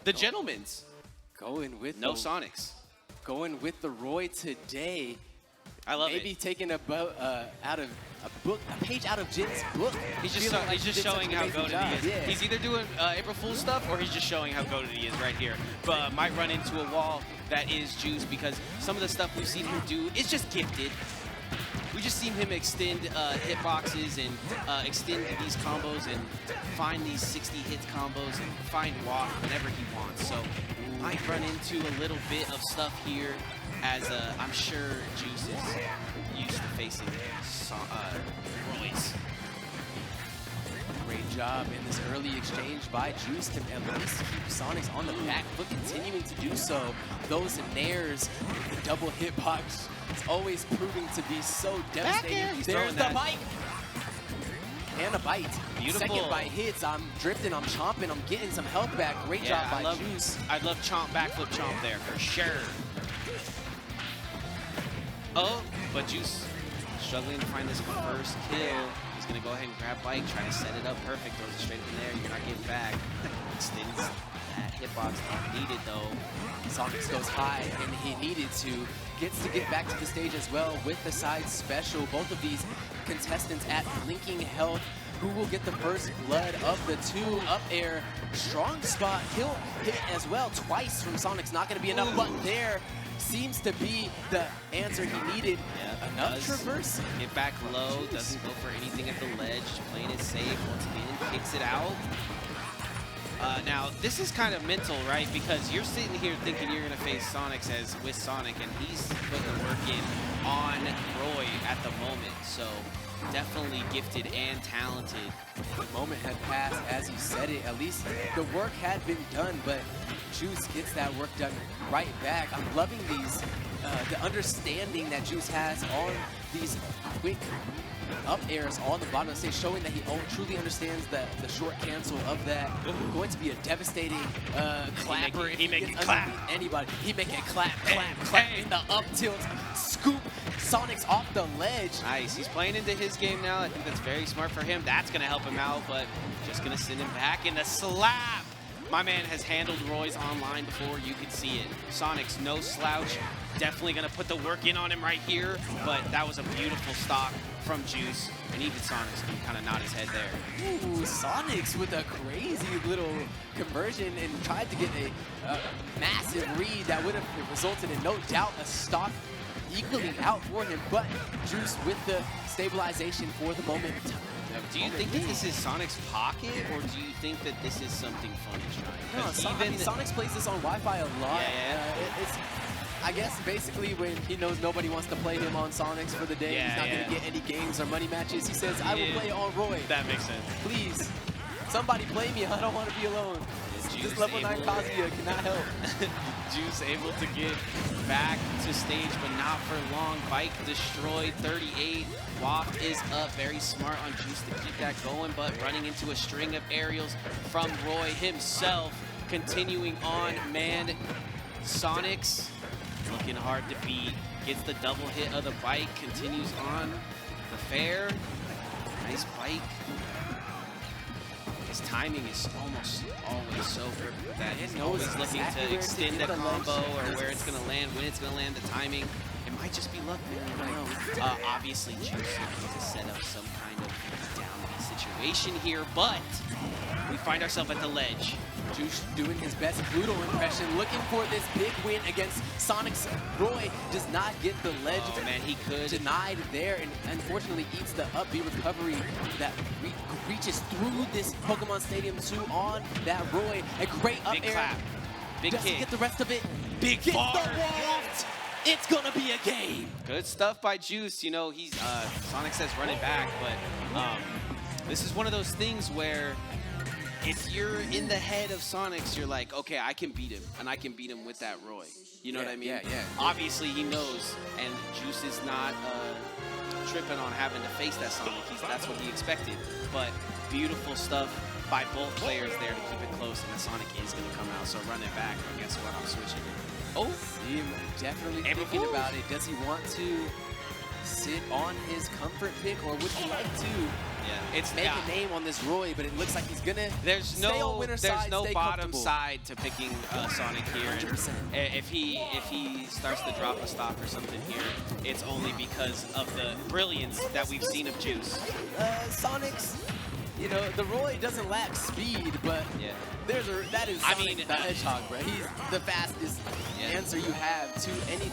The Gentlemen's. Going with No Sonix. Going with the Roy today. I love Maybe it. taking a page out of Jin's book. He's just showing how goated he is. Yeah. He's either doing April Fool's stuff or he's just showing how goated he is right here. But might run into a wall that is Juice because some of the stuff we've seen him do is just gifted. We just seen him extend hitboxes and extend these combos and find these 60 hits combos and find walk whenever he wants. So might run into a little bit of stuff here as I'm sure Juice is used to facing Royce. Great job in this early exchange by Juice to at least keep Sonix on the back foot, continuing to do so. Those nairs, the double hitbox, it's always proving to be so devastating. There's the bite! And a bite. Beautiful. Second bite hits. I'm drifting, I'm chomping, I'm getting some health back. Great job by Juice. I love chomp, backflip chomp there for sure. Oh, but Juice struggling to find this first kill. He's going to go ahead and grab bike, try to set it up perfect. Throws it straight in there. You're not getting back. Extends that hitbox not needed though. Sonix goes high, and he needed to. Gets to get back to the stage as well with the side special. Both of these contestants at blinking health. Who will get the first blood of the two? Up air, strong spot, kill hit as well twice from Sonix. Not going to be enough, but there seems to be the answer he needed. Yeah, enough traverse. Get back low, doesn't go for anything at the ledge, playing it safe. Once again, kicks it out. Now, this is kind of mental, right? Because you're sitting here thinking you're going to face Sonix with Sonic, and he's putting the work in on Roy at the moment. So definitely gifted and talented. The moment had passed as he said it. At least the work had been done, but Juice gets that work done right back. I'm loving these, the understanding that Juice has on these quick up airs on the bottom of the stage, showing that he truly understands the short cancel of that. Going to be a devastating clapper. He make it clap. Anybody. He make it clap, clap, clap in the up tilt. Scoop Sonix off the ledge. Nice. He's playing into his game now. I think that's very smart for him. That's going to help him out, but just going to send him back in the slap. My man has handled Roy's online before. You can see it. Sonix, no slouch. Definitely going to put the work in on him right here, but that was a beautiful stock from Juice, and even Sonix can kind of nod his head there. Ooh, Sonix with a crazy little conversion and tried to get a massive read that would have resulted in no doubt a stock equaling out for him, but Juice with the stabilization for the moment. Do you think that this is Sonic's pocket, or do you think that this is something fun he's trying? No, Sonix plays this on Wi-Fi a lot. Yeah. I guess basically when he knows nobody wants to play him on Sonix for the day, he's not going to get any games or money matches. He says, I will play on Roy. That makes sense. Please, somebody play me. I don't want to be alone. This level 9 Kazuya cannot help. Juice able to get back to stage, but not for long. Bike destroyed, 38. Waft is up, very smart on Juice to keep that going, but running into a string of aerials from Roy himself. Continuing on, man. Sonix looking hard to beat. Gets the double hit of the bike, continues on the fair. Nice bike. His timing is almost always so perfect with that. He's always looking to extend a combo or where it's going to land, when it's going to land, the timing. It might just be luck, man. I don't know. Obviously, Juice looking to set up some kind of down situation here, but we find ourselves at the ledge. Juice doing his best Pluto impression, looking for this big win against Sonix. Roy does not get the ledge. Oh, man, he could. Denied there, and unfortunately eats the up B recovery that reaches through this Pokemon Stadium 2 on that Roy. A great up big air. Clap. Big Does kick. he get the rest of it? Big Gets bar. the Waft. It's gonna be a game. Good stuff by Juice. You know, he's Sonix says run it back, but this is one of those things where if you're in the head of Sonix, you're like, okay, I can beat him, and I can beat him with that Roy. You know what I mean? Yeah. Obviously, he knows, and Juice is not tripping on having to face that Sonic. That's what he expected. But beautiful stuff by both players there to keep it close, and the Sonic is going to come out. So run it back, and guess what? I'm switching it. Oh, Him definitely thinking about it. Does he want to sit on his comfort pick, or would he like to Yeah, it's make a name on this Roy, but it looks like he's gonna stay on winner's side, no stay bottom comfortable. side to picking Sonic here. 100%. If he starts to drop a stock or something here, it's only because of the brilliance that we've seen of Juice. Sonic's, you know, the Roy doesn't lack speed, but Yeah. that is Sonic the Hedgehog, bro. He's the fastest answer you have to any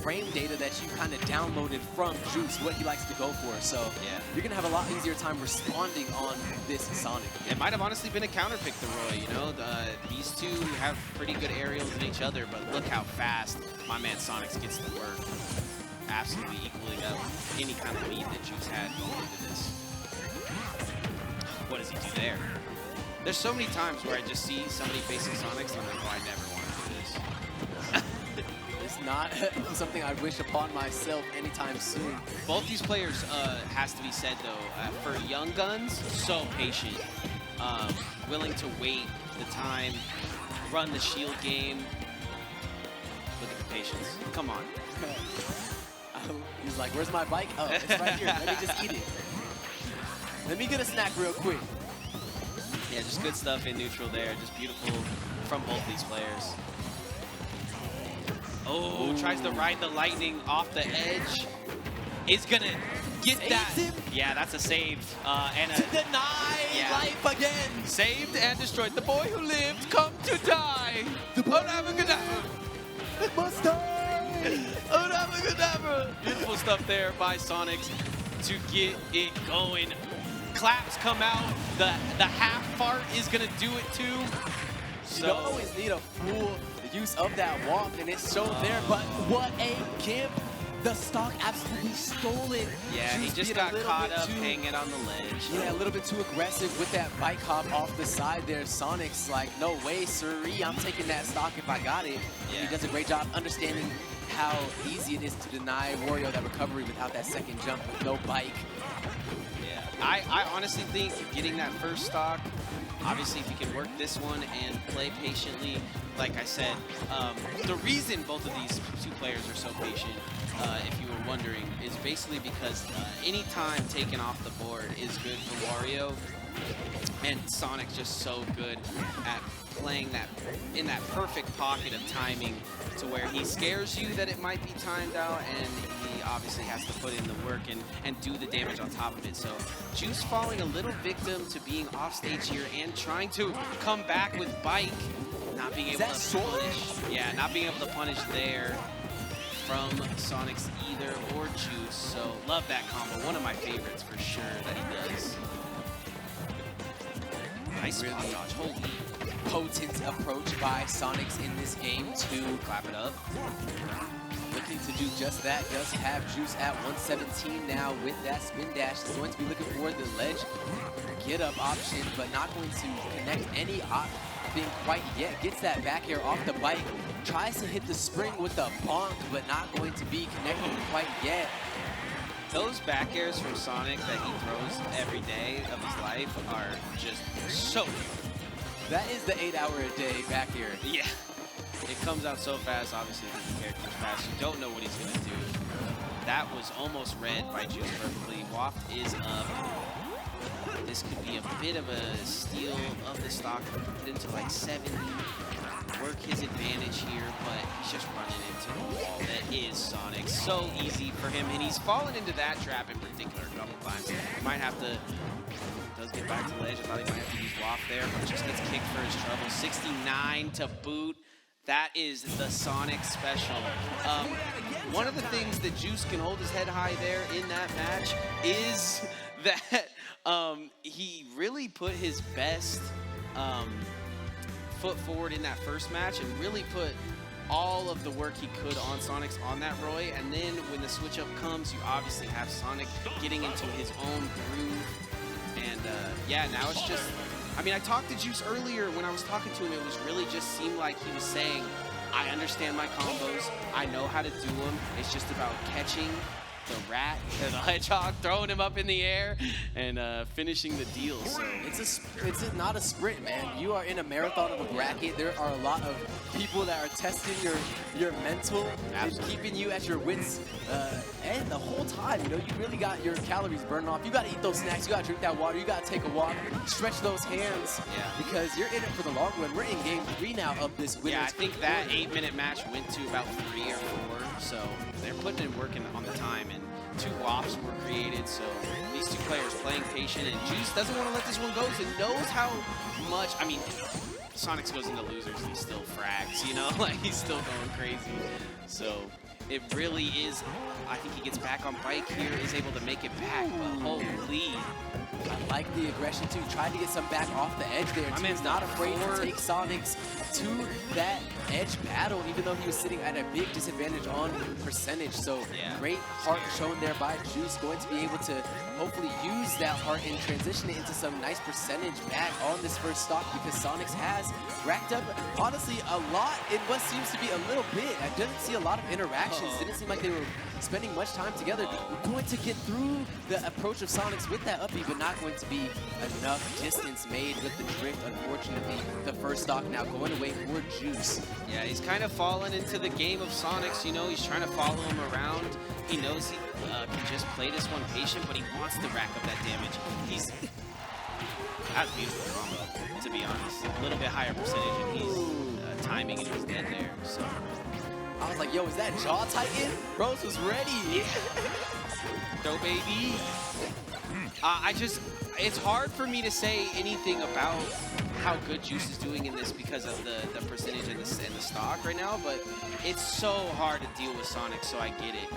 frame data that you kind of downloaded from Juice, what he likes to go for. So you're gonna have a lot easier time responding on this Sonic. It might have honestly been a counter pick to Roy, you know? These two have pretty good aerials in each other, but look how fast my man Sonix gets to work. Absolutely equaling out any kind of lead that Juice had going into this. What does he do there? There's so many times where I just see somebody facing Sonix and I'm like, oh, I never want to do this. It's not something I wish upon myself anytime soon. Both these players, has to be said though, for young guns, so patient. Willing to wait the time, run the shield game. Look at the patience. Come on. He's like, where's my bike? Oh, it's right here. Let me just eat it. Let me get a snack real quick. Yeah, just good stuff in neutral there. Just beautiful from both these players. Oh, tries to ride the lightning off the edge. Is gonna get Saves that. him. Yeah, that's a save. And To deny life again. saved and destroyed. The boy who lived, come to die. Must die. Beautiful stuff there by Sonix to get it going. Claps come out. The half fart is gonna do it too. You don't always need a full use of that walk, and it's shown there, but what a gimp. The stock absolutely stolen. Yeah, he just got caught up hanging on the ledge. Yeah, a little bit too aggressive with that bike hop off the side there. Sonic's like, no way, sirree, I'm taking that stock if I got it. Yeah. He does a great job understanding how easy it is to deny Wario that recovery without that second jump with no bike. Yeah, I honestly think getting that first stock, obviously if you can work this one and play patiently, like I said, the reason both of these two players are so patient, if you were wondering, is basically because any time taken off the board is good for Wario, and Sonic's just so good at playing that in that perfect pocket of timing to where he scares you that it might be timed out, and he obviously has to put in the work and do the damage on top of it. So Juice falling a little victim to being off stage here and trying to come back with bike, not being able to punish. Yeah, not being able to punish there from Sonix either or Juice. So love that combo. One of my favorites for sure that he does. Nice Really dodge. Holy. Potent approach by Sonix in this game to Clap it up. looking to do just that. Does have Juice at 117 now with that spin dash. He's going to be looking for the ledge get up option, but not going to connect any thing quite yet. Gets that back air off the bike. Tries to hit the spring with the bonk, but not going to be connecting quite yet. Those back airs from Sonic that he throws every day of his life are just so good. That is the 8-hour-a-day back air. Yeah. It comes out so fast, obviously, because the character's fast. You don't know what he's going to do. That was almost read by Juice perfectly. Waft is up. This could be a bit of a steal of the stock. Put into like 70. Work his advantage here, but he's just running into the wall. That is Sonic. So easy for him, and he's fallen into that trap in particular a couple times. He might have to... Does get back to the ledge. I thought he might have to use Waft there, but just gets kicked for his trouble. 69 to boot. That is the Sonic special. One of the things that Juice can hold his head high there in that match is that he really put his best foot forward in that first match and really put all of the work he could on Sonix on that Roy. And then when the switch up comes, you obviously have Sonic getting into his own groove. And yeah, now it's just, I mean, I talked to Juice earlier. When I was talking to him, it was really just seemed like he was saying, I understand my combos. I know how to do them. It's just about catching the rat, the hedgehog, throwing him up in the air and finishing the deal. So it's not a sprint, man. You are in a marathon of a bracket. There are a lot of people that are testing your mental and keeping you at your wits end the whole time. You know, you really got your calories burning off. You got to eat those snacks. You got to drink that water. You got to take a walk, stretch those hands, because you're in it for the long run. We're in game 3 now of this winner's. Yeah, I think that 8-minute match went to about 3 or 4, so they're putting in work on the time, and 2 wafts were created, so these 2 players playing patient, and Juice doesn't want to let this one go, and knows how much, I mean, Sonix goes into losers, and he still frags, you know, like he's still going crazy, so it really is, I think he gets back on bike here, is able to make it back, but holy. I like the aggression too. Tried to get some back off the edge there. My man's not afraid to take Sonix to that edge battle, even though he was sitting at a big disadvantage on percentage. So great heart shown there by Juice. Going to be able to hopefully use that heart and transition it into some nice percentage back on this first stock, because Sonix has racked up, honestly, a lot in what seems to be a little bit. I didn't see a lot of interactions. Didn't seem like they were spending much time together. We're going to get through the approach of Sonix with that up B, but not going to be enough distance made with the drift, unfortunately. The first stock now going away for Juice. Yeah, he's kind of fallen into the game of Sonix. You know, he's trying to follow him around. He knows he can just play this one patient, but he wants to rack up that damage. That's beautiful combo, to be honest. A little bit higher percentage, and he's timing, and he was dead there, so. I was like, yo, is that Jaw Titan? Rose was ready. Go, baby. It's hard for me to say anything about how good Juice is doing in this because of the percentage and the stock right now, but it's so hard to deal with Sonix, so I get it.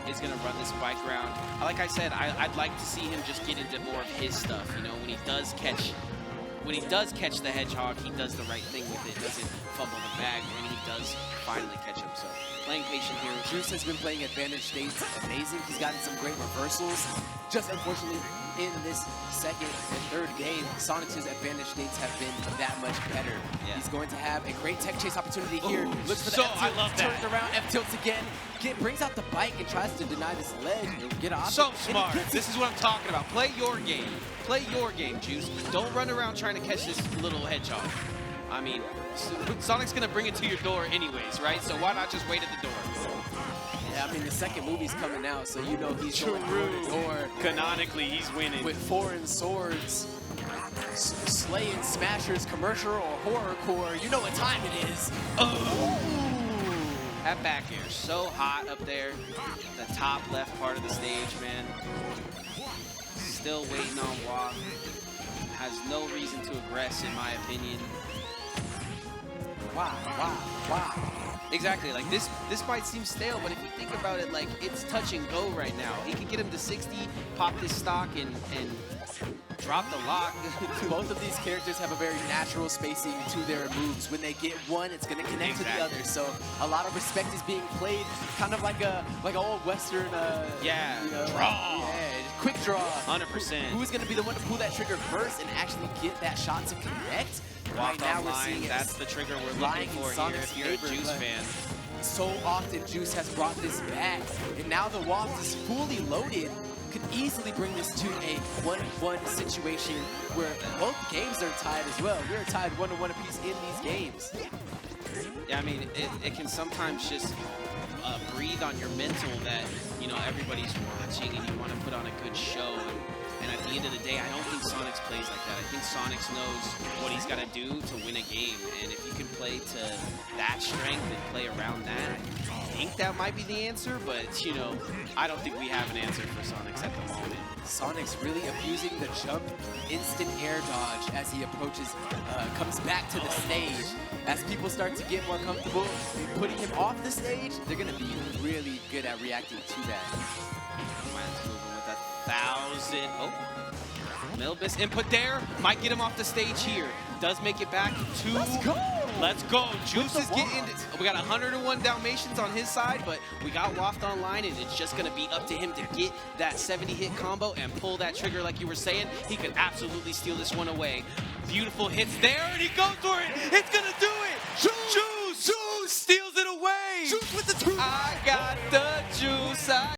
He's gonna run this bike round. Like I said, I'd like to see him just get into more of his stuff, you know, when he does catch the hedgehog, he does the right thing with it, doesn't fumble the bag when he does finally catch him. So playing patient here. Juice has been playing advantage states amazing. He's gotten some great reversals. Just unfortunately, in this second and third game, Sonix's advantage states have been that much better. He's going to have a great tech chase opportunity here. Looks for the F-tilt, I love that. turns around, F-tilts again, brings out the bike and tries to deny this ledge. Get off. So smart. This is what I'm talking about. Play your game. Play your game, Juice. Don't run around trying to catch this little hedgehog. I mean, Sonic's gonna bring it to your door anyways, right? So why not just wait at the door? Yeah, I mean, the second movie's coming out, so you know he's going through the door. Canonically, he's winning. With foreign swords, slaying smashers, commercial or horrorcore. You know what time it is. Oh! That back air, so hot up there. The top left part of the stage, man. Still waiting on Waf. Has no reason to aggress, in my opinion. Wow. Exactly, like this might seem stale, but if you think about it, like it's touch and go right now. He could get him to 60, pop this stock, and drop the lock. Both of these characters have a very natural spacing to their moves. When they get one, it's going to connect to the other. So a lot of respect is being played, kind of like an old Western. Draw. Quick draw. 100%. Who's going to be the one to pull that trigger first and actually get that shot to connect? Right now we're seeing that's the trigger we're looking for here if you're a Juice fan. So often Juice has brought this back, and now the Waft is fully loaded. Could easily bring this to a 1-1 situation where both games are tied as well. We're tied 1-1 apiece in these games. Yeah, I mean, it can sometimes just breathe on your mental that, you know, everybody's watching and you want to put on a good show. And at the end of the day, I don't think Sonix plays like that. I think Sonix knows what he's got to do to win a game. And if you can play to that strength and play around that, I think that might be the answer. But, you know, I don't think we have an answer for Sonix at the moment. Sonix really abusing the jump instant air dodge as he approaches, comes back to the stage. As people start to get more comfortable putting him off the stage, they're going to be really good at reacting to that. Man's moving with 1,000. Oh, Milbus input there. Might get him off the stage here. Does make it back to... Let's go. Juice is getting... We got 101 Dalmatians on his side, but we got Waft online, and it's just going to be up to him to get that 70-hit combo and pull that trigger like you were saying. He could absolutely steal this one away. Beautiful hits there, and he goes for it. It's going to do it. Juice steals it away. Juice with the 2. I got the